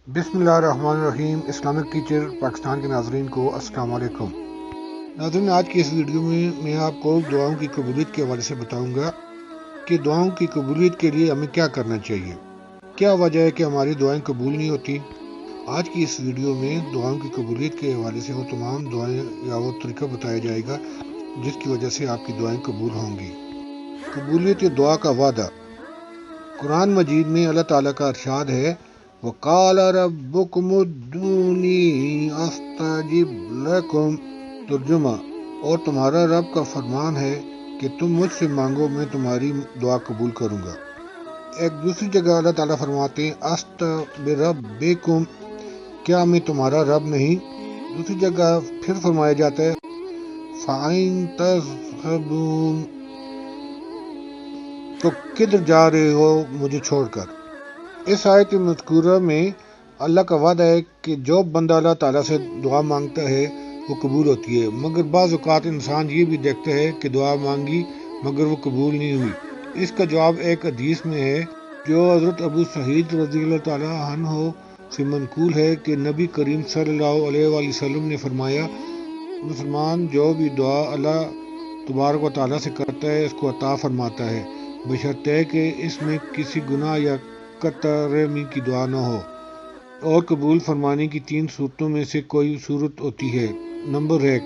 بسم اللہ الرحمن الرحیم۔ اسلامک ٹیچر پاکستان کے ناظرین کو السلام علیکم۔ ناظرین، آج کی اس ویڈیو میں آپ کو دعاؤں کی قبولیت کے حوالے سے بتاؤں گا کہ دعاؤں کی قبولیت کے لیے ہمیں کیا کرنا چاہیے، کیا وجہ ہے کہ ہماری دعائیں قبول نہیں ہوتی۔ آج کی اس ویڈیو میں دعاؤں کی قبولیت کے حوالے سے وہ تمام دعائیں یا وہ طریقہ بتایا جائے گا جس کی وجہ سے آپ کی دعائیں قبول ہوں گی۔ قبولیت دعا کا وعدہ۔ قرآن مجید میں اللہ تعالیٰ کا ارشاد ہے، وَقَالَ رَبُّكُمُ ادْعُونِي أَسْتَجِبْ لَكُمْ۔ ترجمہ: اور تمہارا رب کا فرمان ہے کہ تم مجھ سے مانگو، میں تمہاری دعا قبول کروں گا۔ ایک دوسری جگہ اللہ تعالیٰ فرماتے ہیں، أَسْتَ بِرَبِّكُمْ، کیا میں تمہارا رب نہیں۔ دوسری جگہ پھر فرمایا جاتا ہے، فَأَيْنَ تَذْهَبُونَ، تو کدھر جا رہے ہو مجھے چھوڑ کر۔ اس آیت مذکورہ میں اللہ کا وعدہ ہے کہ جو بندہ اللہ تعالیٰ سے دعا مانگتا ہے وہ قبول ہوتی ہے، مگر بعض اوقات انسان یہ بھی دیکھتا ہے کہ دعا مانگی مگر وہ قبول نہیں ہوئی۔ اس کا جواب ایک حدیث میں ہے جو حضرت ابو سعید رضی اللہ تعالیٰ عنہ سے منقول ہے کہ نبی کریم صلی اللہ علیہ وآلہ وسلم نے فرمایا، مسلمان جو بھی دعا اللہ تبارک و تعالیٰ سے کرتا ہے اس کو عطا فرماتا ہے، بشرطے کہ اس میں کسی گناہ یا قطرمی کی دعا نہ ہو۔ اور قبول فرمانے کی 3 صورتوں میں سے کوئی صورت ہوتی ہے۔ نمبر 1،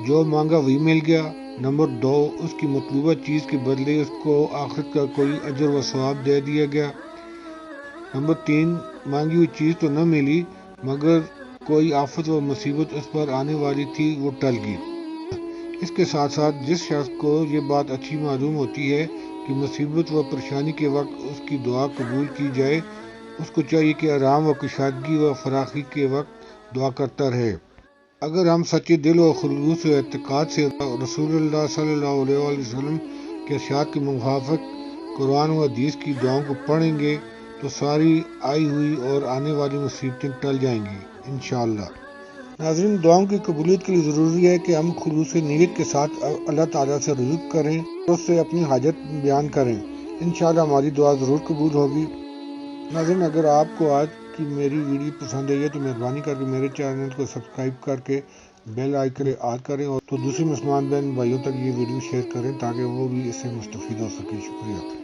جو مانگا وہی مل گیا۔ نمبر 2، اس کی مطلوبہ چیز کے بدلے اس کو آخرت کا کوئی اجر و ثواب دے دیا گیا۔ نمبر 3، مانگی ہوئی چیز تو نہ ملی مگر کوئی آفت و مصیبت اس پر آنے والی تھی، وہ ٹل گئی۔ اس کے ساتھ ساتھ جس شخص کو یہ بات اچھی معلوم ہوتی ہے کہ مصیبت و پریشانی کے وقت اس کی دعا قبول کی جائے، اس کو چاہیے کہ آرام و کشادگی و فراخی کے وقت دعا کرتا رہے۔ اگر ہم سچے دل و خلوص و اعتقاد سے رسول اللہ صلی اللہ علیہ وآلہ وسلم کے ارشاد کے موافق قرآن و حدیث کی دعاؤں کو پڑھیں گے تو ساری آئی ہوئی اور آنے والی مصیبتیں ٹل جائیں گی انشاءاللہ۔ ناظرین، دعاؤں کی قبولیت کے لیے ضروری ہے کہ ہم خلوص نیت کے ساتھ اللہ تعالیٰ سے رجوع کریں اور اس سے اپنی حاجت بیان کریں، انشاءاللہ ہماری دعا ضرور قبول ہوگی۔ ناظرین، اگر آپ کو آج کی میری ویڈیو پسند آئی ہے تو مہربانی کر کے میرے چینل کو سبسکرائب کر کے بیل آئیکن آن کریں اور تو دوسرے مسلمان بہن بھائیوں تک یہ ویڈیو شیئر کریں تاکہ وہ بھی اس سے مستفید ہو سکیں۔ شکریہ۔